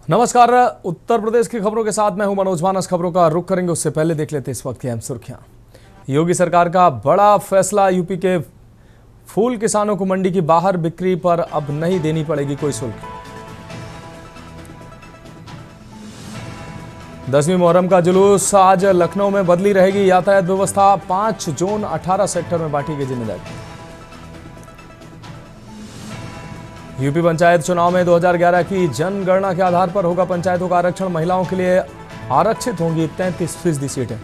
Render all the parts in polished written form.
नमस्कार। उत्तर प्रदेश की खबरों के साथ मैं हूं मनोज मानस। खबरों का रुख करेंगे उससे पहले देख लेते इस वक्त की अहम सुर्खियां। योगी सरकार का बड़ा फैसला। यूपी के फूल किसानों को मंडी की बाहर बिक्री पर अब नहीं देनी पड़ेगी कोई शुल्क। 10वीं मुहर्रम का जुलूस आज लखनऊ में बदली रहेगी यातायात व्यवस्था। 5 जोन 18 सेक्टर में बांटी गई जिम्मेदारी। यूपी पंचायत चुनाव में 2011 की जनगणना के आधार पर होगा पंचायतों का आरक्षण। महिलाओं के लिए आरक्षित होंगी 33% सीटें।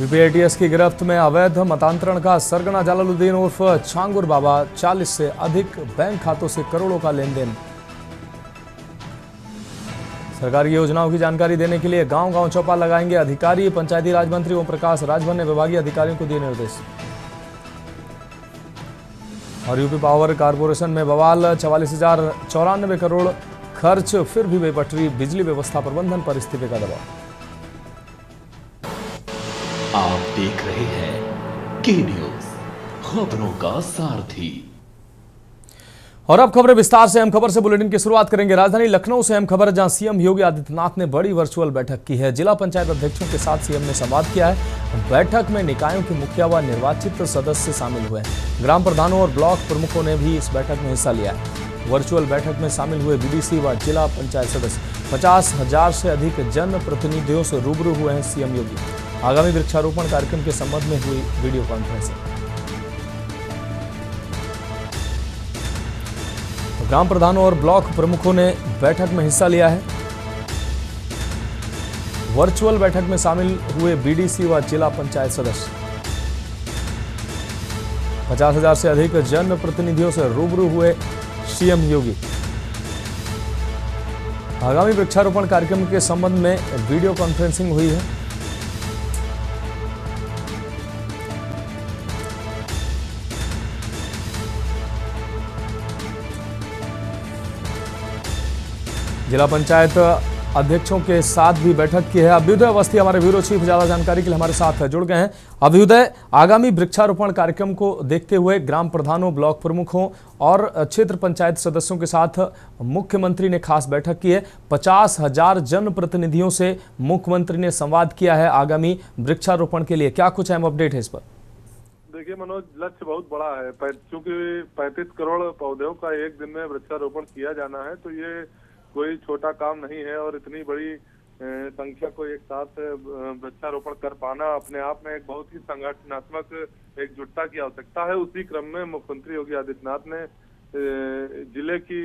यूपी एटीएस की गिरफ्त में अवैध मतांतरण का सरगना जलालुद्दीन उर्फ छांगुर बाबा। 40 से अधिक बैंक खातों से करोड़ों का लेन देन। सरकारी योजनाओं की जानकारी देने के लिए गांव-गांव चौपाल लगाएंगे अधिकारी। पंचायती राज मंत्री ओम प्रकाश राजभर ने विभागीय अधिकारियों को दिए निर्देश। और यूपी पावर कारपोरेशन में बवाल। 44,094 करोड़ खर्च, फिर भी बेपटरी बिजली व्यवस्था प्रबंधन पर इस्तीफे का दबाव। आप देख रहे हैं के न्यूज, खबरों का सारथी। और अब खबरें विस्तार से। अहम खबर से बुलेटिन की शुरुआत करेंगे राजधानी लखनऊ से। अहम खबर जहां सीएम योगी आदित्यनाथ ने बड़ी वर्चुअल बैठक की है। जिला पंचायत अध्यक्षों के साथ सीएम ने संवाद किया है। बैठक में निकायों के मुखिया व निर्वाचित सदस्य शामिल हुए हैं। ग्राम प्रधानों और ब्लॉक प्रमुखों ने भी इस बैठक में हिस्सा लिया है। वर्चुअल बैठक में शामिल हुए बीडीसी व जिला पंचायत सदस्य। 50,000 से अधिक जनप्रतिनिधियों से रूबरू हुए हैं सीएम योगी। आगामी वृक्षारोपण कार्यक्रम के संबंध में हुई वीडियो कॉन्फ्रेंसिंग। ग्राम प्रधानों और ब्लॉक प्रमुखों ने बैठक में हिस्सा लिया है। वर्चुअल बैठक में शामिल हुए बीडीसी व जिला पंचायत सदस्य। 50,000 से अधिक जनप्रतिनिधियों से रूबरू हुए सीएम योगी। आगामी वृक्षारोपण कार्यक्रम के संबंध में वीडियो कॉन्फ्रेंसिंग हुई है। जिला पंचायत अध्यक्षों के साथ भी बैठक की है। अभ्युदय अवस्थी हमारे ब्यूरो चीफ ज्यादा जानकारी के लिए हमारे साथ जुड़ गए हैं। अभ्युदय, आगामी वृक्षारोपण कार्यक्रम को देखते हुए ग्राम प्रधानों, ब्लॉक प्रमुखों और क्षेत्र पंचायत सदस्यों के साथ मुख्यमंत्री ने खास बैठक की है। 50,000 जनप्रतिनिधियों से मुख्यमंत्री ने संवाद किया है आगामी वृक्षारोपण के लिए। क्या कुछ अहम अपडेट है इस पर? देखिए मनोज, लक्ष्य बहुत बड़ा है। क्योंकि 35 करोड़ पौधों का एक दिन में वृक्षारोपण किया जाना है, तो ये कोई छोटा काम नहीं है। और इतनी बड़ी संख्या को एक साथ वृक्षारोपण कर पाना अपने आप में एक बहुत ही संगठनात्मक एकजुटता की आवश्यकता है। उसी क्रम में मुख्यमंत्री योगी आदित्यनाथ ने जिले की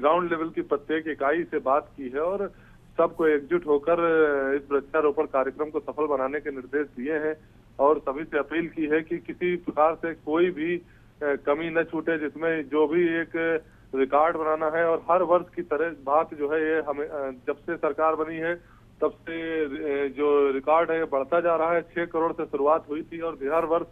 ग्राउंड लेवल की प्रत्येक इकाई से बात की है और सबको एकजुट होकर इस वृक्षारोपण कार्यक्रम को सफल बनाने के निर्देश दिए हैं। और सभी से अपील की है कि किसी प्रकार से कोई भी कमी न छूटे, जिसमें जो भी एक रिकॉर्ड बनाना है। और हर वर्ष की तरह बात जो है, ये हमें जब से सरकार बनी है तब से जो रिकॉर्ड है बढ़ता जा रहा है। 6 करोड़ से शुरुआत हुई थी और हर वर्ष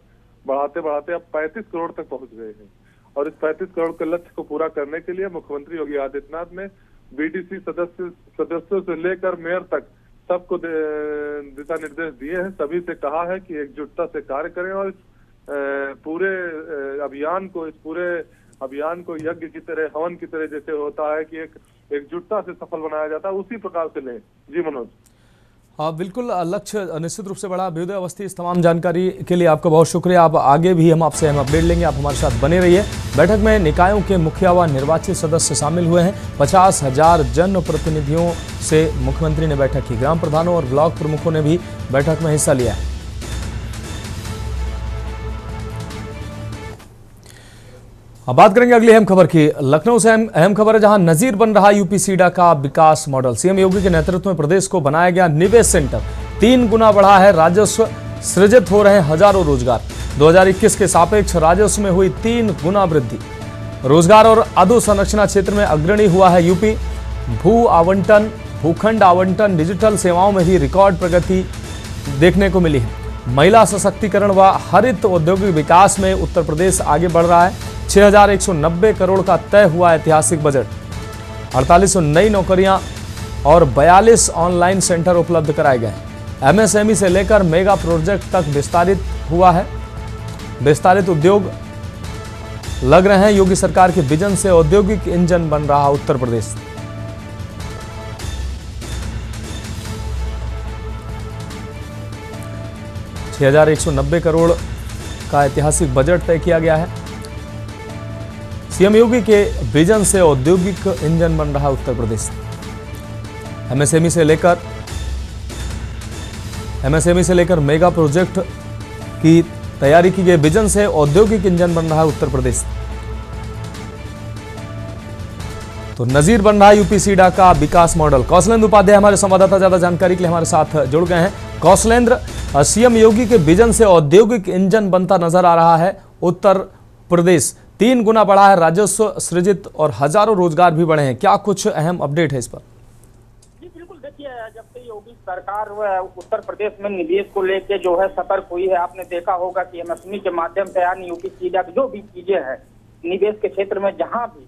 बढ़ाते बढ़ाते अब 35 करोड़ तक पहुंच गए हैं। और इस 35 करोड़ के लक्ष्य को पूरा करने के लिए मुख्यमंत्री योगी आदित्यनाथ ने बीडीसी सदस्यों से लेकर मेयर तक सबको दिशा निर्देश दिए हैं। सभी से कहा है कि एकजुटता से कार्य करें और इस पूरे अभियान को यज्ञ की तरह, हवन की तरह जैसे होता है कि एक एकजुटता से सफल बनाया जाता है, उसी प्रकार से लें। जी मनोज। हाँ बिल्कुल, लक्ष्य निश्चित रूप से बड़ा। अभ्युदय अवस्थी, इस तमाम जानकारी के लिए आपका बहुत शुक्रिया। आप आगे भी हम आपसे अपडेट लेंगे, आप हमारे साथ बने रहिए। बैठक में निकायों के मुखिया व निर्वाचित सदस्य शामिल हुए हैं। 50,000 जनप्रतिनिधियों से मुख्यमंत्री ने बैठक की। ग्राम प्रधानों और ब्लॉक प्रमुखों ने भी बैठक में हिस्सा लिया है। अब बात करेंगे अगली अहम खबर की। लखनऊ से अहम खबर है, जहां नजीर बन रहा यूपी सीडा का विकास मॉडल। सीएम योगी के नेतृत्व में प्रदेश को बनाया गया निवेश सेंटर। 3 गुना बढ़ा है राजस्व, सृजित हो रहे हैं हजारों रोजगार। 2021 के सापेक्ष राजस्व में हुई 3 गुना वृद्धि। रोजगार और अधोसंरचना क्षेत्र में अग्रणी हुआ है यूपी। भूखंड आवंटन, डिजिटल सेवाओं में भी रिकॉर्ड प्रगति देखने को मिली है। महिला सशक्तिकरण व हरित औद्योगिक विकास में उत्तर प्रदेश आगे बढ़ रहा है। 6,190 करोड़ का तय हुआ ऐतिहासिक बजट। 4800 नई नौकरियां और 42 ऑनलाइन सेंटर उपलब्ध कराए गए। एमएसएमई से लेकर मेगा प्रोजेक्ट तक विस्तारित हुआ है। विस्तारित उद्योग लग रहे हैं। योगी सरकार के विजन से औद्योगिक इंजन बन रहा उत्तर प्रदेश। 6,190 करोड़ का ऐतिहासिक बजट तय किया गया है। सीएम योगी के विजन से औद्योगिक इंजन बन रहा उत्तर प्रदेश। एमएसएमई से लेकर मेगा प्रोजेक्ट की तैयारी की गई। विजन से औद्योगिक इंजन बन रहा है उत्तर प्रदेश। तो नजीर बन रहा है यूपी सीडा का विकास मॉडल। कौशलेंद्र उपाध्याय हमारे संवाददाता ज्यादा जानकारी के लिए हमारे साथ जुड़ गए हैं। कौशलेंद्र, सीएम योगी के विजन से औद्योगिक इंजन बनता नजर आ रहा है उत्तर प्रदेश। 3 गुना बढ़ा है राजस्व सृजित और हजारों रोजगार भी बढ़े हैं। क्या कुछ अहम अपडेट है इस पर? जी बिल्कुल, देखिए जब से योगी सरकार उत्तर प्रदेश में निवेश को लेके जो है सतर्क हुई है, आपने देखा होगा कि एमएसएमई के माध्यम से यानी यूपी सीडा की जो भी चीजें हैं निवेश के क्षेत्र में, जहां भी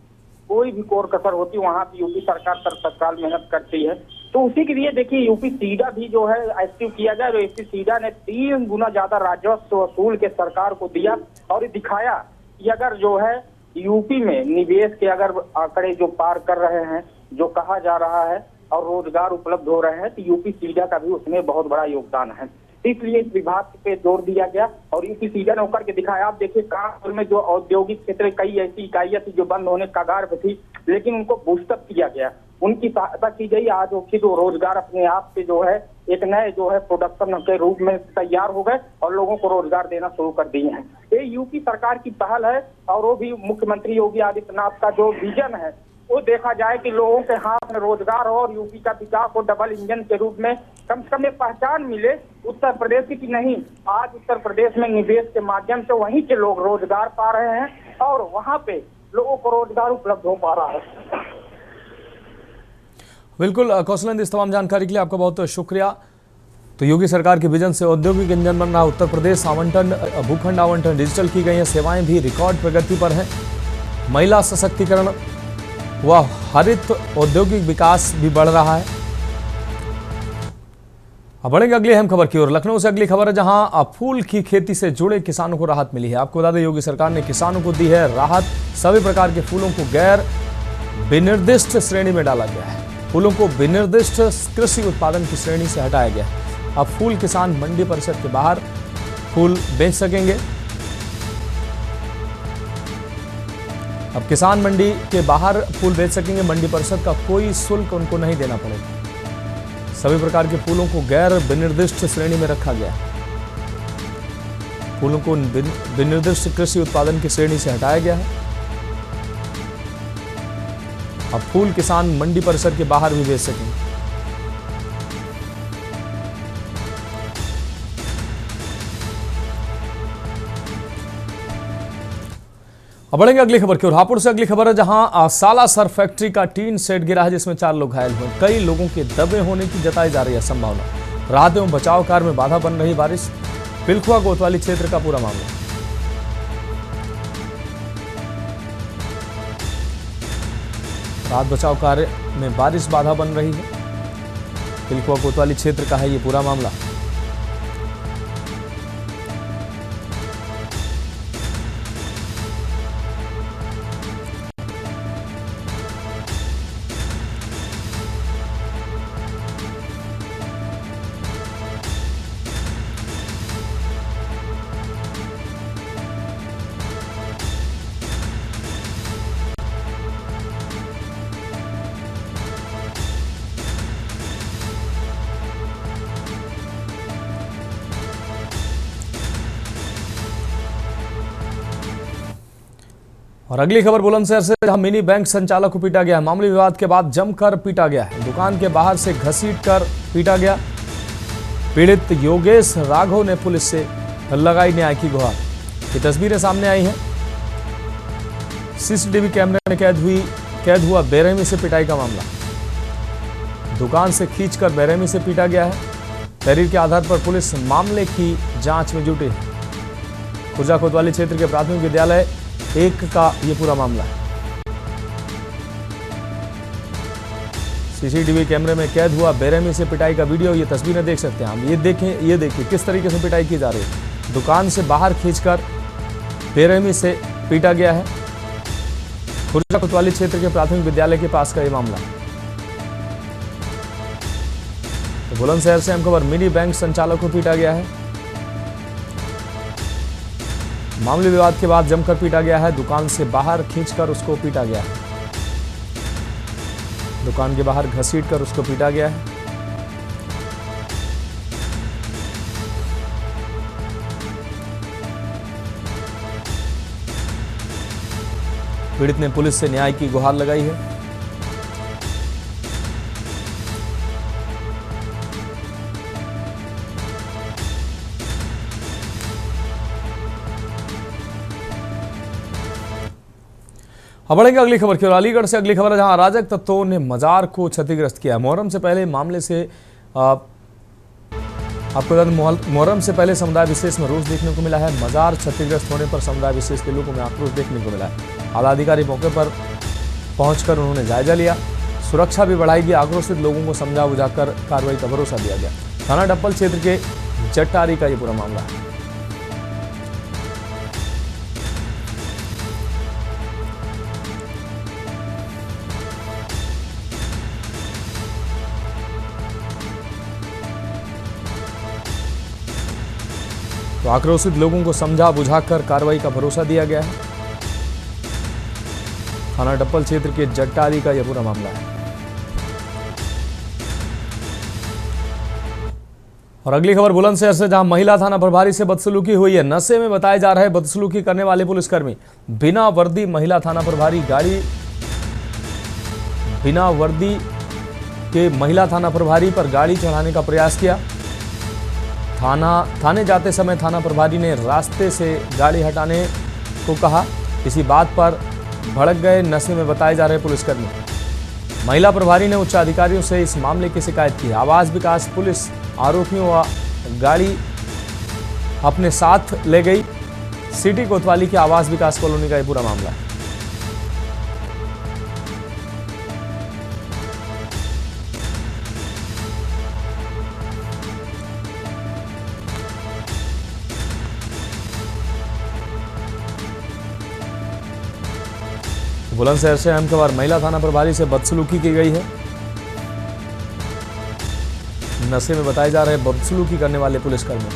कोई भी कोर कसर होती है वहां पे यूपी सरकार तत्काल मेहनत करती है। तो उसी के लिए देखिए यूपी सीडा भी जो है एक्टिव किया गया और यूपी सीडा ने 3 गुना ज्यादा राजस्व वसूल के सरकार को दिया और दिखाया कि अगर जो है यूपी में निवेश के अगर आंकड़े जो पार कर रहे हैं, जो कहा जा रहा है, और रोजगार उपलब्ध हो रहे हैं, तो यूपी सीडा का भी उसमें बहुत बड़ा योगदान है। इसलिए इस विभाग पे जोर दिया गया और यूपी सीडा ने होकर के दिखाया। आप देखिए कानपुर में जो औद्योगिक क्षेत्र कई ऐसी इकाइयां थी जो बंद होने कगार पे थी, लेकिन उनको बूस्टअप किया गया, उनकी सहायता की गई। आज वो खुद रोजगार अपने आप से जो है एक नए जो है प्रोडक्शन के रूप में तैयार हो गए और लोगों को रोजगार देना शुरू कर दिए हैं। ये यूपी सरकार की पहल है और वो भी मुख्यमंत्री योगी आदित्यनाथ का जो विजन है वो देखा जाए कि लोगों के हाथ में रोजगार हो और यूपी का विकास को डबल इंजन के रूप में कम से कम एक पहचान मिले उत्तर प्रदेश की, नहीं आज उत्तर प्रदेश में निवेश के माध्यम से वहीं के लोग रोजगार पा रहे हैं और वहां पे लोगों को रोजगार उपलब्ध हो पा रहा है। बिल्कुल कौशलेंद्र, इस तमाम जानकारी के लिए आपका बहुत शुक्रिया। तो योगी सरकार के विजन से औद्योगिक इंजन बन रहा उत्तर प्रदेश। आवंटन, भूखंड आवंटन डिजिटल की गई है, सेवाएं भी रिकॉर्ड प्रगति पर हैं। महिला सशक्तिकरण व हरित औद्योगिक विकास भी बढ़ रहा है। अब बढ़ेंगे अगली अहम खबर की ओर। लखनऊ से अगली खबर है जहां फूल की खेती से जुड़े किसानों को राहत मिली है। आपको बता दें योगी सरकार ने किसानों को दी है राहत। सभी प्रकार के फूलों को गैर विनिर्दिष्ट श्रेणी में डाला गया है। फूलों को विनिर्दिष्ट कृषि उत्पादन की श्रेणी से हटाया गया है। अब फूल किसान मंडी परिसर के बाहर फूल बेच सकेंगे। अब किसान मंडी के बाहर फूल बेच सकेंगे। मंडी परिषद का कोई शुल्क उनको नहीं देना पड़ेगा। सभी प्रकार के फूलों को गैर विनिर्दिष्ट श्रेणी में रखा गया है। फूलों को विनिर्दिष्ट कृषि उत्पादन की श्रेणी से हटाया गया है। अब फूल किसान मंडी परिसर के बाहर भी बेच सकेंगे। अब बढ़ेंगे अगली खबर की ओर। हापुड़ से अगली खबर है जहां सालासर फैक्ट्री का टीन सेट गिरा है जिसमें 4 लोग घायल हुए। कई लोगों के दबे होने की जताई जा रही है संभावना। राहत एवं बचाव कार्य में बाधा बन रही बारिश। पिलखुआ कोतवाली क्षेत्र का पूरा मामला। राहत बचाव कार्य में बारिश बाधा बन रही है। पिलखुआ कोतवाली क्षेत्र का है ये पूरा मामला। और अगली खबर बुलंदशहर से जहां मिनी बैंक संचालक को पीटा गया। मामूली विवाद के बाद जमकर पीटा गया है। दुकान के बाहर से घसीटकर पीटा गया। पीड़ित योगेश राघव ने पुलिस से लगाई न्याय की गुहार। ये तस्वीरें सामने आई हैं। सीसीटीवी कैमरे में कैद हुआ बेरहमी से पिटाई का मामला। दुकान से खींचकर बेरहमी से पीटा गया है। तहरीर के आधार पर पुलिस मामले की जांच में जुटी है। खुर्जा कोतवाली क्षेत्र के प्राथमिक विद्यालय 1 का ये पूरा मामला है। सीसीटीवी कैमरे में कैद हुआ बेरहमी से पिटाई का वीडियो, ये तस्वीरें देख सकते हैं हम। ये देखिए किस तरीके से पिटाई की जा रही है। दुकान से बाहर खींचकर बेरहमी से पीटा गया है। खुर्जा कोतवाली क्षेत्र के प्राथमिक विद्यालय के पास का ये मामला। तो बुलंदशहर से हम खबर, मिनी बैंक संचालक को पीटा गया है। मामूली विवाद के बाद जमकर पीटा गया है। दुकान से बाहर खींचकर उसको पीटा गया है। दुकान के बाहर घसीटकर उसको पीटा गया है। पीड़ित ने पुलिस से न्याय की गुहार लगाई है। अब बढ़ेंगे अगली खबर की ओर। अलीगढ़ से अगली खबर है, जहां अराजक तत्वों ने मजार को क्षतिग्रस्त किया। मुहर्रम से पहले मामले से आपको बता दें, मुहर्रम से पहले समुदाय विशेष में रोष देखने को मिला है। मजार क्षतिग्रस्त होने पर समुदाय विशेष के लोगों में आक्रोश देखने को मिला है। आला अधिकारी मौके पर पहुंचकर उन्होंने जायजा लिया। सुरक्षा भी बढ़ाई गई। आक्रोशित लोगों को समझा बुझाकर कार्रवाई का भरोसा दिया गया। थाना डप्पल क्षेत्र के जट्टारी का यह पूरा मामला है। तो आक्रोशित लोगों को समझा बुझाकर कार्रवाई का भरोसा दिया गया है। थाना डप्पल क्षेत्र के जट्टारी का यह पूरा मामला है। और अगली खबर बुलंदशहर से, जहां महिला थाना प्रभारी से बदसलूकी हुई है। नशे में बताए जा रहे बदसलूकी करने वाले पुलिसकर्मी। बिना वर्दी महिला थाना प्रभारी गाड़ी बिना वर्दी के महिला थाना प्रभारी पर गाड़ी चढ़ाने का प्रयास किया। थाने जाते समय थाना प्रभारी ने रास्ते से गाड़ी हटाने को कहा। इसी बात पर भड़क गए नशे में बताए जा रहे पुलिसकर्मी। महिला प्रभारी ने उच्च अधिकारियों से इस मामले की शिकायत की। आवास विकास पुलिस आरोपियों व गाड़ी अपने साथ ले गई। सिटी कोतवाली के आवास विकास कॉलोनी का यह पूरा मामला है। बुलंदशहर से अहम खबर, महिला थाना प्रभारी से बदसलूकी की गई है। नशे में बताए जा रहे बदसलूकी करने वाले पुलिसकर्मी।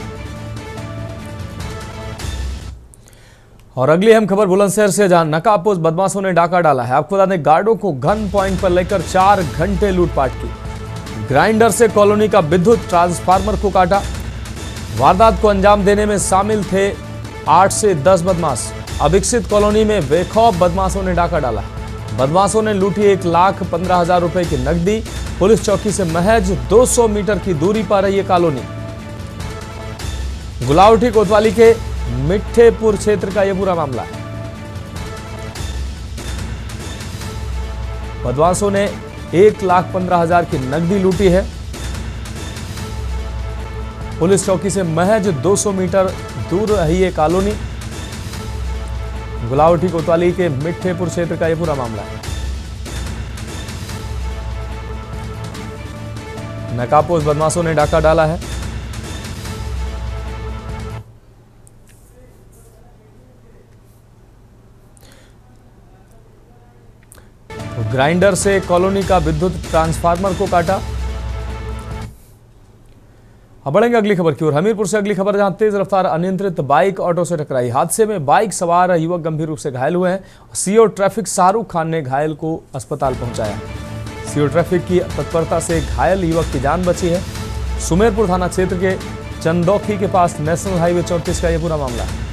और अगली अहम खबर बुलंदशहर से, जहां नकाबपोश बदमाशों ने डाका डाला है। आपको बता दें, गार्डों को गन पॉइंट पर लेकर 4 घंटे लूटपाट की। ग्राइंडर से कॉलोनी का विद्युत ट्रांसफार्मर को काटा। वारदात को अंजाम देने में शामिल थे 8 से 10 बदमाश। अविकसित कॉलोनी में बेखौफ बदमाशों ने डाका डाला। बदमाशों ने लूटी 1,15,000 रुपए की नकदी। पुलिस चौकी से महज 200 मीटर की दूरी पर है ये कॉलोनी। गुलावटी कोतवाली के मिठ्ठेपुर क्षेत्र का यह पूरा मामला है। बदमाशों ने 1,15,000 की नकदी लूटी है। पुलिस चौकी से महज 200 मीटर दूर है ये कॉलोनी। गुलावटी कोतवाली के मिठ्ठेपुर क्षेत्र का यह पूरा मामला है। नकाबपोश बदमाशों ने डाका डाला है। तो ग्राइंडर से कॉलोनी का विद्युत ट्रांसफार्मर को काटा। अब बढ़ेंगे अगली खबर की ओर। हमीरपुर से अगली खबर, जहां तेज रफ्तार अनियंत्रित बाइक ऑटो से टकराई। हादसे में बाइक सवार युवक गंभीर रूप से घायल हुए हैं। सीओ ट्रैफिक शाहरुख खान ने घायल को अस्पताल पहुंचाया। सीओ ट्रैफिक की तत्परता से घायल युवक की जान बची है। सुमेरपुर थाना क्षेत्र के चंदौखी के पास नेशनल हाईवे 34 का यह पूरा मामला है।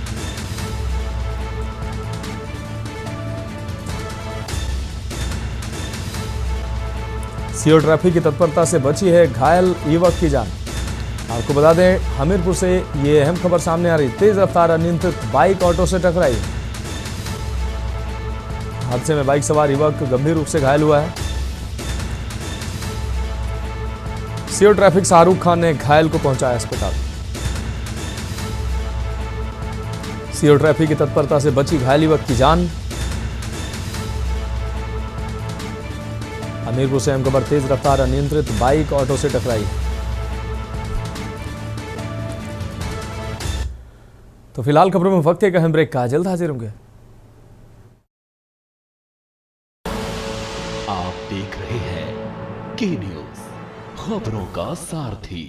सीओ ट्रैफिक की तत्परता से बची है घायल युवक की जान। आपको बता दें, हमीरपुर से ये अहम खबर सामने आ रही। तेज रफ्तार अनियंत्रित बाइक ऑटो से टकराई। हादसे में बाइक सवार युवक गंभीर रूप से घायल हुआ है। सीओ ट्रैफिक शाहरुख खान ने घायल को पहुंचाया अस्पताल। सीओ ट्रैफिक की तत्परता से बची घायल युवक की जान। हमीरपुर से अहम खबर, तेज रफ्तार अनियंत्रित बाइक ऑटो से टकराई। तो फिलहाल खबरों में वक्त एक अहम ब्रेक का, जल्द हाजिर होंगे। आप देख रहे हैं के न्यूज, खबरों का सारथी।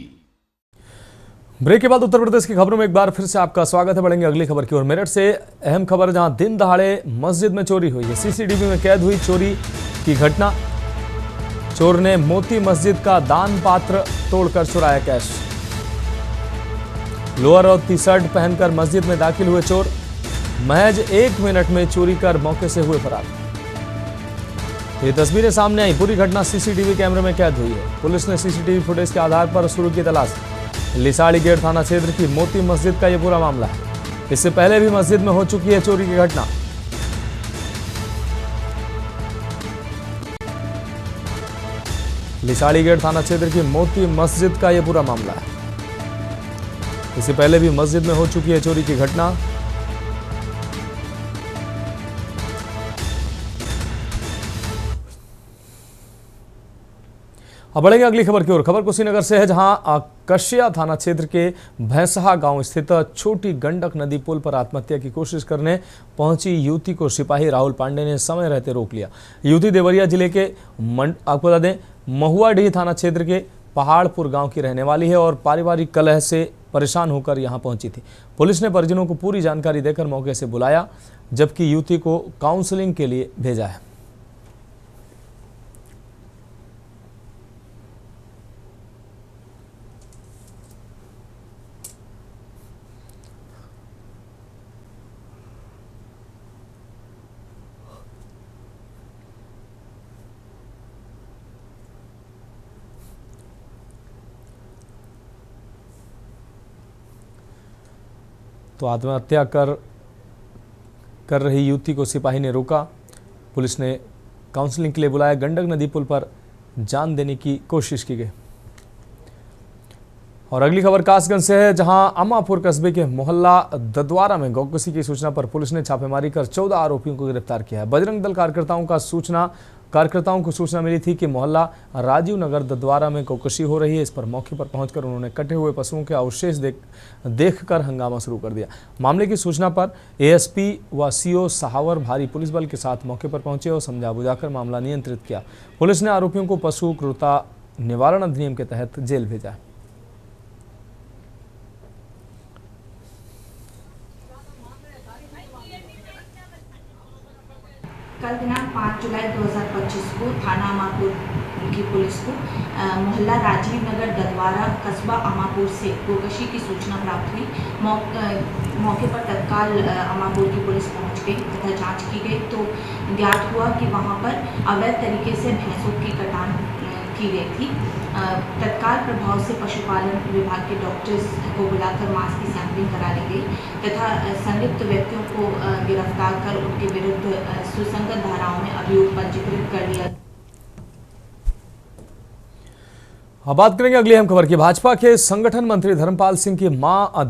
ब्रेक के बाद उत्तर प्रदेश की खबरों में एक बार फिर से आपका स्वागत है। बढ़ेंगे अगली खबर की ओर। मेरठ से अहम खबर, जहां दिन दहाड़े मस्जिद में चोरी हुई है। सीसीटीवी में कैद हुई चोरी की घटना। चोर ने मोती मस्जिद का दान पात्र तोड़कर चुराया कैश। लोअर और टी शर्ट पहनकर मस्जिद में दाखिल हुए चोर महज 1 मिनट में चोरी कर मौके से हुए फरार। ये तस्वीरें सामने आई। पूरी घटना सीसीटीवी कैमरे में कैद हुई है। पुलिस ने सीसीटीवी फुटेज के आधार पर शुरू की तलाश। लिसाड़ी गेट थाना क्षेत्र की मोती मस्जिद का यह पूरा मामला है। इससे पहले भी मस्जिद में हो चुकी है चोरी की घटना। लिसाड़ी गेट थाना क्षेत्र की मोती मस्जिद का यह पूरा मामला है। इससे पहले भी मस्जिद में हो चुकी है चोरी की घटना। अब बढ़ेंगे अगली खबर की ओर। खबर कुशीनगर से है, जहां कशिया थाना क्षेत्र के भैंसहा गांव स्थित छोटी गंडक नदी पुल पर आत्महत्या की कोशिश करने पहुंची युवती को सिपाही राहुल पांडे ने समय रहते रोक लिया। युवती देवरिया जिले के आपको बता दें महुआडीह थाना क्षेत्र के पहाड़पुर गांव की रहने वाली है और पारिवारिक कलह से परेशान होकर यहां पहुंची थी। पुलिस ने परिजनों को पूरी जानकारी देकर मौके से बुलाया, जबकि युवती को काउंसलिंग के लिए भेजा है। तो आत्महत्या कर रही युवती को सिपाही ने रोका। पुलिस ने काउंसलिंग के लिए बुलाया। गंडक नदी पुल पर जान देने की कोशिश की गई। और अगली खबर कासगंज से है, जहां अमापुर कस्बे के मोहल्ला ददवारा में गौकसी की सूचना पर पुलिस ने छापेमारी कर 14 आरोपियों को गिरफ्तार किया है। बजरंग दल कार्यकर्ताओं को सूचना मिली थी कि मोहल्ला राजीव नगर ददवारा में गौकसी हो रही है। इस पर मौके पर पहुंचकर उन्होंने कटे हुए पशुओं के अवशेष देखकर हंगामा शुरू कर दिया। मामले की सूचना पर एएसपी व सीओ सहावर भारी पुलिस बल के साथ मौके पर पहुंचे और समझा बुझाकर मामला नियंत्रित किया। पुलिस ने आरोपियों को पशु क्रूरता निवारण अधिनियम के तहत जेल भेजा। कल दिनांक 5 जुलाई 2025 को थाना अमापुर की पुलिस को मोहल्ला राजीव नगर ददवारा कस्बा अमापुर से गौकशी की सूचना प्राप्त हुई। मौके पर तत्काल अमापुर की पुलिस पहुंच गई तथा जांच की गई तो ज्ञात हुआ कि वहां पर अवैध तरीके से भैंसों की कटान की गई थी। तत्काल प्रभाव से पशुपालन विभाग के डॉक्टर्स को बुलाकर मांस की सैंपलिंग करा ली गई तथा संलिप्त व्यक्तियों को गिरफ्तार कर उनके विरुद्ध सुसंगत धाराओं में अभियोग पंजीकृत कर लिया। अब बात करेंगे अगली अहम खबर की। भाजपा के संगठन मंत्री धर्मपाल सिंह की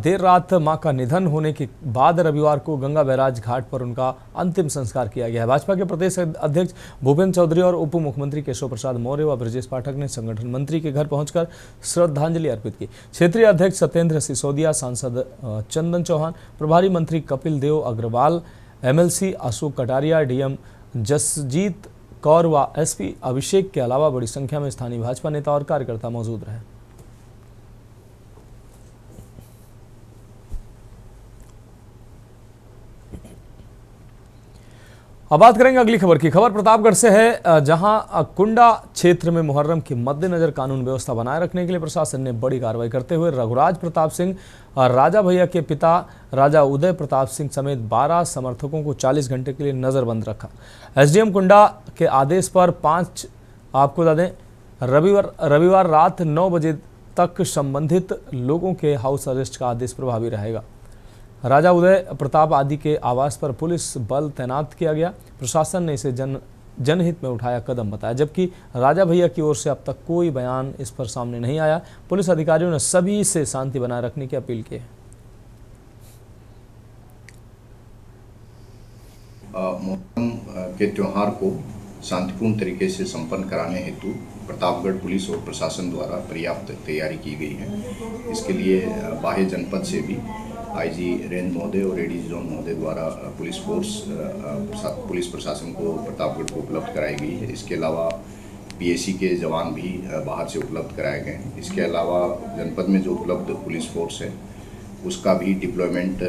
देर रात मां का निधन होने के बाद रविवार को गंगा बैराज घाट पर उनका अंतिम संस्कार किया गया है। भाजपा के प्रदेश अध्यक्ष भूपेंद्र चौधरी और उप मुख्यमंत्री केशव प्रसाद मौर्य व ब्रजेश पाठक ने संगठन मंत्री के घर पहुंचकर श्रद्धांजलि अर्पित की। क्षेत्रीय अध्यक्ष सत्येंद्र सिसोदिया, सांसद चंदन चौहान, प्रभारी मंत्री कपिल देव अग्रवाल, एमएलसी अशोक कटारिया, डीएम जसजीत कौर व एसपी अभिषेक के अलावा बड़ी संख्या में स्थानीय भाजपा नेता और कार्यकर्ता मौजूद रहे। अब बात करेंगे अगली खबर की। खबर प्रतापगढ़ से है, जहां कुंडा क्षेत्र में मुहर्रम के मद्देनजर कानून व्यवस्था बनाए रखने के लिए प्रशासन ने बड़ी कार्रवाई करते हुए रघुराज प्रताप सिंह और राजा भैया के पिता राजा उदय प्रताप सिंह समेत 12 समर्थकों को 40 घंटे के लिए नजरबंद रखा। एसडीएम कुंडा के आदेश पर 5 आपको बता दें रविवार रात 9 बजे तक संबंधित लोगों के हाउस अरेस्ट का आदेश प्रभावी रहेगा। राजा उदय प्रताप आदि के आवास पर पुलिस बल तैनात किया गया। प्रशासन ने इसे जनहित में उठाया कदम बताया, जबकि राजा भैया की ओर से अब तक कोई बयान इस पर सामने नहीं आया। पुलिस अधिकारियों ने सभी से शांति बनाए रखने की अपील की है। मुहर्रम के त्योहार को शांतिपूर्ण तरीके से संपन्न कराने हेतु प्रतापगढ़ पुलिस और प्रशासन द्वारा पर्याप्त तैयारी की गई है। इसके लिए बाह्य जनपद से भी आईजी रेंज महोदय और एडीजी जोन महोदय द्वारा पुलिस प्रशासन को प्रतापगढ़ को उपलब्ध कराई गई है। इसके अलावा पीएसी के जवान भी बाहर से उपलब्ध कराए गए हैं। इसके अलावा जनपद में जो उपलब्ध पुलिस फोर्स है उसका भी डिप्लॉयमेंट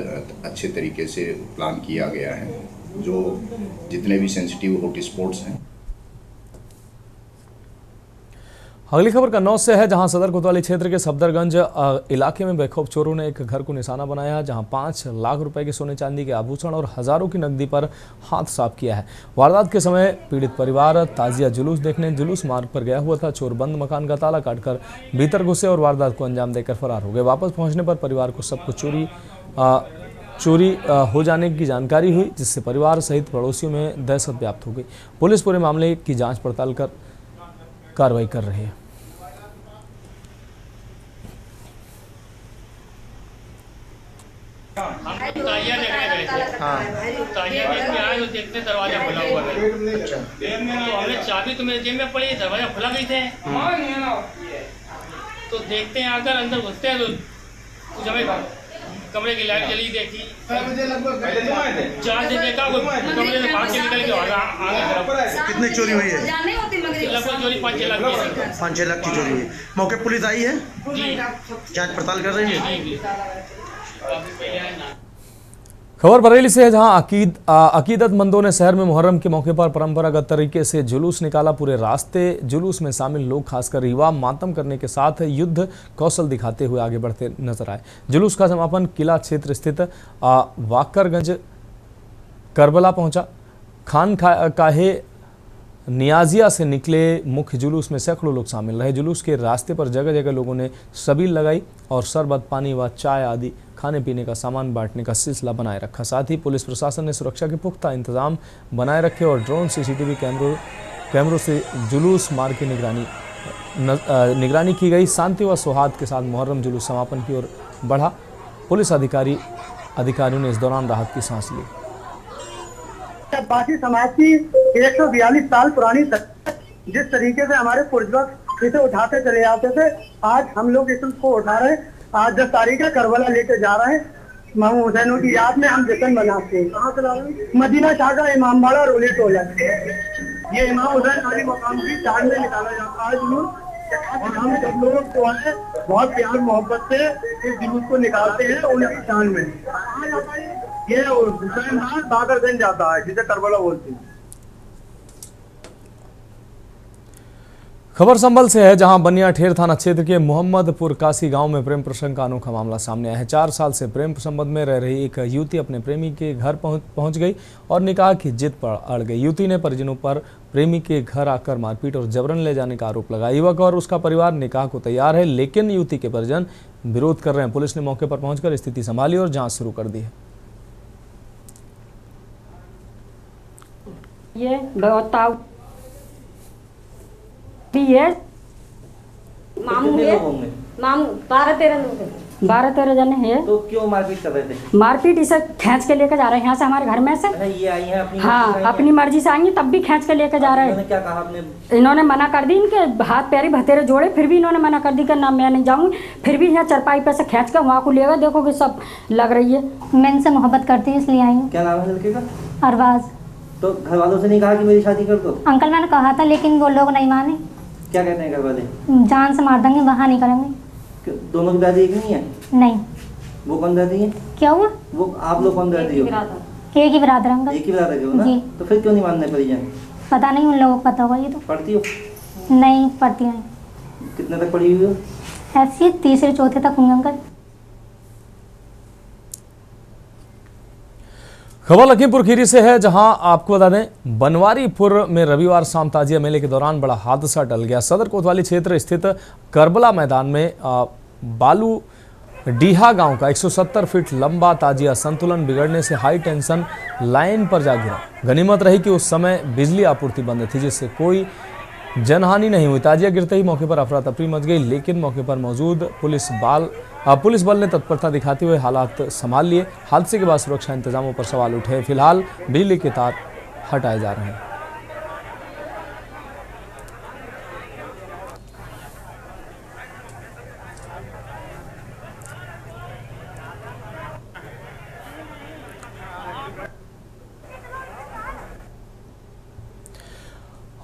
अच्छे तरीके से प्लान किया गया है। जो जितने भी सेंसिटिव हॉटस्पॉट्स हैं। अगली खबर कन्नौज से है, जहां सदर कोतवाली क्षेत्र के सफदरगंज इलाके में बेखौफ चोरों ने एक घर को निशाना बनाया, जहां 5 लाख रुपए के सोने चांदी के आभूषण और हजारों की नकदी पर हाथ साफ किया है। वारदात के समय पीड़ित परिवार ताजिया जुलूस देखने जुलूस मार्ग पर गया हुआ था। चोर बंद मकान का ताला काटकर भीतर घुसे और वारदात को अंजाम देकर फरार हो गए। वापस पहुंचने पर परिवार को सब कुछ चोरी हो जाने की जानकारी हुई, जिससे परिवार सहित पड़ोसियों में दहशत व्याप्त हो गई। पुलिस पूरे मामले की जांच पड़ताल कर कार्रवाई कर रही है। ताजिया देखने गए थे। ताजिया देख के आए तो देखते दरवाजा खुला हुआ है। तो हमने चाबी तो मेरे जेब में पड़ी, दरवाजा खुला गई थे। तो देखते हैं आकर अंदर घुसते हैं तो कुछ हमें कमरे की लाइट जली देखी। 4 दिन देखा कमरे से बाहर से निकल के आगे। कितनी चोरी हुई है? लगभग चोरी 5-6 लाख की। 5-6 लाख की चोरी हुई है। मौके पुलिस आई है, जांच पड़ताल कर रही है। खबर बरेली से है, जहां अकीदतमंदों ने शहर में मुहर्रम के मौके पर परंपरागत तरीके से जुलूस निकाला। पूरे रास्ते जुलूस में शामिल लोग, खासकर युवा, मातम करने के साथ युद्ध कौशल दिखाते हुए आगे बढ़ते नजर आए। जुलूस का समापन किला क्षेत्र स्थित वाकरगंज करबला पहुंचा। खान काहे नियाजिया से निकले मुख्य जुलूस में सैकड़ों लोग शामिल रहे। जुलूस के रास्ते पर जगह जगह लोगों ने सबील लगाई और शरबत, पानी व चाय आदि खाने पीने का सामान बांटने का सिलसिला बनाए रखा। साथ ही पुलिस प्रशासन ने सुरक्षा के पुख्ता इंतजाम बनाए रखे और ड्रोन सीसीटीवी कैमरों से जुलूस मार्ग की निगरानी की गई। शांति व सौहार्द के साथ मुहर्रम जुलूस समापन की ओर बढ़ा। पुलिस अधिकारियों ने इस दौरान राहत की सांस ली। बाकी समाज की 142 साल पुरानी जिस तरीके से हमारे पूर्वज इसे उठाते चले जाते थे, आज हम लोग इसको उठा रहे हैं। आज 10 तारीख का करबला लेके जा रहे हैं। महमूद हुसैनों की याद में हम जश्न मनाते हैं। कहाँ से ला रहे हैं? मदीना शाह का इमामबाड़ा रोली टोला। ये इमाम हुसैन अली मकाम की शान में निकाला जाता है जुलूस, और हम सब लोग जो है बहुत प्यार मोहब्बत से इस जुलूस को निकालते हैं उनकी शान में। ये हुसैन बाकरगंज जाता है, जिसे करबला बोलते हैं। खबर संभल से है, जहां बनिया ठेर थाना क्षेत्र के मोहम्मदपुर कासी गांव में प्रेम प्रसंग का अनोखा मामला सामने आया है। 4 साल से प्रेम संबंध में रह रही एक युवती अपने प्रेमी के घर पहुंच गई और निकाह की जिद पर अड़ गई। युवती ने परिजनों पर प्रेमी के घर आकर मारपीट और जबरन ले जाने का आरोप लगाया। युवक और उसका परिवार निकाह को तैयार है, लेकिन युवती के परिजन विरोध कर रहे हैं। पुलिस ने मौके पर पहुंचकर स्थिति संभाली और जाँच शुरू कर दी है। ये बताओ है मामू है, मामू 12-13 जने हैं। तो क्यों मारपीट कर रहे थे? मारपीट इसे खींच के लेकर जा रहे हैं यहाँ से, हमारे घर में से। ये आई हैं अपनी अपनी मर्जी से आएंगी, तब भी खींच के लेकर जा रहे हैं। क्या कहा आपने? इन्होंने मना कर दी, इनके हाथ पैरी भतेरे जोड़े, फिर भी इन्होंने मना कर दी कि ना मैं नहीं जाऊंगी। फिर भी यहाँ चरपाई पे से खींच कर वहाँ को ले गए। देखो कि सब लग रही है। मैं इनसे मोहब्बत करती हूँ इसलिए आई हूँ। क्या नाम है लड़के का? अरबाज। तो घर वालों से नहीं कहा कि मेरी शादी कर दो? अंकल मैंने कहा था, लेकिन वो लोग नहीं माने। क्या कहते हैं घर वाले? जान से मार देंगे, वहाँ नहीं करेंगे। दोनों की दादी एक नहीं है? नहीं। वो कौन दादी है? क्या हुआ? वो आप लोग कौन दादी हो? एक ही बिरादर अंकल। एक ही बिरादर हो ना? तो फिर क्यों नहीं मानने परिजन? पता नहीं, उन लोगों को पता होगा। ये तो पढ़ती हो? नहीं पढ़ती नहीं। कितने तक पढ़ी हुई हो? ऐसी 3रे-4थे तक होंगे अंकल। खबर लखीमपुर खीरी से है, जहां आपको बता दें बनवारीपुर में रविवार शाम ताजिया मेले के दौरान बड़ा हादसा टल गया। सदर कोतवाली क्षेत्र स्थित करबला मैदान में बालू डीहा गांव का 170 फीट लंबा ताजिया संतुलन बिगड़ने से हाई टेंशन लाइन पर जा गिरा। गनीमत रही कि उस समय बिजली आपूर्ति बंद थी, जिससे कोई जनहानि नहीं हुई। ताजिया गिरते ही मौके पर अफरा तफरी मच गई, लेकिन मौके पर मौजूद पुलिस बल ने तत्परता दिखाते हुए हालात संभाल लिए। हादसे के बाद सुरक्षा इंतजामों पर सवाल उठे। फिलहाल बिजली के तार हटाए जा रहे हैं।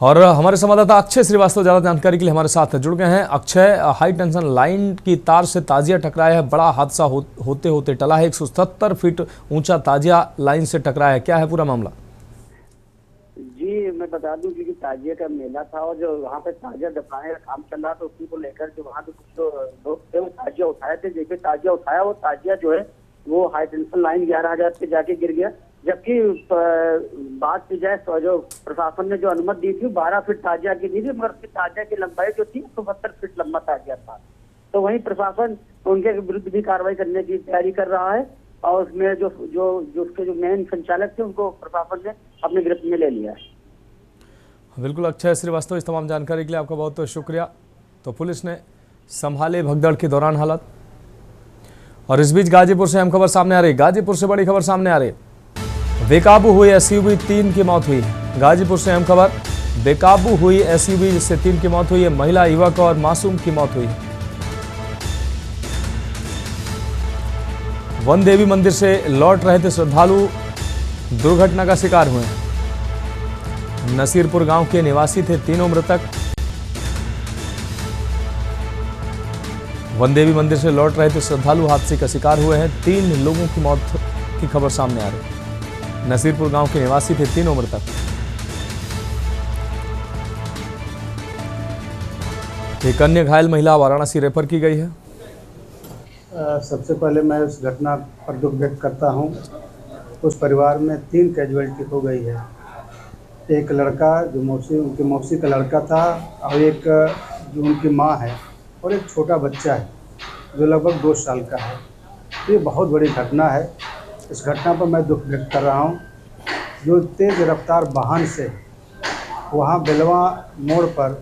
और हमारे संवाददाता अक्षय श्रीवास्तव ज्यादा जानकारी के लिए हमारे साथ जुड़ गए हैं। अक्षय, हाई टेंशन लाइन की तार से ताजिया टकराया है, बड़ा हादसा होते होते टला है। 170 फीट ऊंचा ताजिया लाइन से टकराया है, क्या है पूरा मामला? जी मैं बता दूं कि ताजिया का मेला था और जो वहाँ पे ताजिया दफनाने का काम चल रहा था, उसी को लेकर जो वहाँ पे कुछ लोग थे वो ताजिया उठाए थे। जैसे ताजिया उठाया, वो ताजिया जो है वो हाई टेंशन लाइन 11,000 पे जाके गिर गया। जबकि बात की जाए तो जो प्रशासन ने जो अनुमति दी थी 12 फीट ताजिया की दी थी, मगर उसकी ताजिया की लंबाई जो थी 72 फीट लंबा ताजिया था। तो वहीं प्रशासन उनके विरुद्ध भी कार्रवाई करने की तैयारी कर रहा है और उसमें जो उसके जो मेन संचालक थे उनको प्रशासन ने अपने गिरफ्त में ले लिया है। बिल्कुल अक्षय श्रीवास्तव, इस तमाम जानकारी के लिए आपका बहुत बहुत शुक्रिया। तो पुलिस ने संभाले भगदड़ के दौरान हालात। और इस बीच गाजीपुर से अहम खबर सामने आ रही। गाजीपुर से बड़ी खबर सामने आ रही। बेकाबू हुई एसयूवी, 3 की मौत हुई। गाजीपुर से अहम खबर, बेकाबू हुई एसयूवी जिससे 3 की मौत हुई है। महिला, युवक और मासूम की मौत हुई। वन देवी मंदिर से लौट रहे थे श्रद्धालु दुर्घटना का शिकार हुए। नसीरपुर गांव के निवासी थे तीनों मृतक। वन देवी मंदिर से लौट रहे थे श्रद्धालु हादसे का शिकार हुए हैं। 3 लोगों की मौत की खबर सामने आ रही। नसीरपुर गांव के निवासी थे तीनों मृतक। एक अन्य घायल महिला वाराणसी रेफर की गई है। सबसे पहले मैं उस घटना पर दुख व्यक्त करता हूं। उस परिवार में 3 कैजुअलिटी हो गई है। एक लड़का जो उनकी मौसी का लड़का था और एक जो उनकी माँ है और एक छोटा बच्चा है जो लगभग 2 साल का है। ये बहुत बड़ी घटना है। इस घटना पर मैं दुख व्यक्त कर रहा हूँ। जो तेज़ रफ्तार वाहन से वहाँ बेलवा मोड़ पर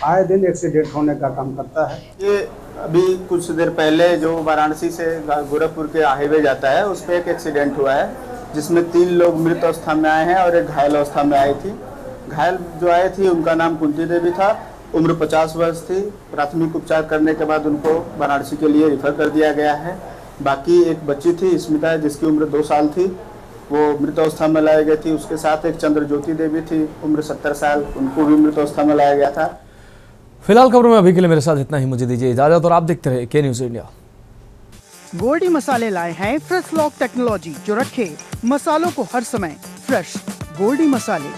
आए दिन एक्सीडेंट होने का काम करता है। ये अभी कुछ देर पहले जो वाराणसी से गोरखपुर के हाईवे जाता है उस पर एक एक्सीडेंट हुआ है जिसमें 3 लोग मृत अवस्था में आए हैं और एक घायल अवस्था में आई थी। घायल जो आई थी उनका नाम कुंती देवी था, उम्र 50 वर्ष थी। प्राथमिक उपचार करने के बाद उनको वाराणसी के लिए रिफर कर दिया गया है। बाकी एक बच्ची थी स्मिता जिसकी उम्र 2 साल थी, वो मृत अवस्था में लाया गई थी। उसके साथ एक चंद्रज्योति देवी थी, उम्र 70 साल, उनको भी मृत अवस्था में लाया गया था। फिलहाल खबरों में अभी के लिए मेरे साथ इतना ही। मुझे दीजिए इजाजत और आप देखते रहे के न्यूज़ इंडिया। गोल्डी मसाले लाए हैं फ्रेश लॉक टेक्नोलॉजी जो रखे मसालों को हर समय फ्रेश। गोल्डी मसाले।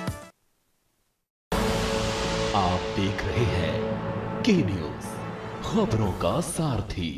आप देख रहे हैं के न्यूज़, खबरों का सारथी।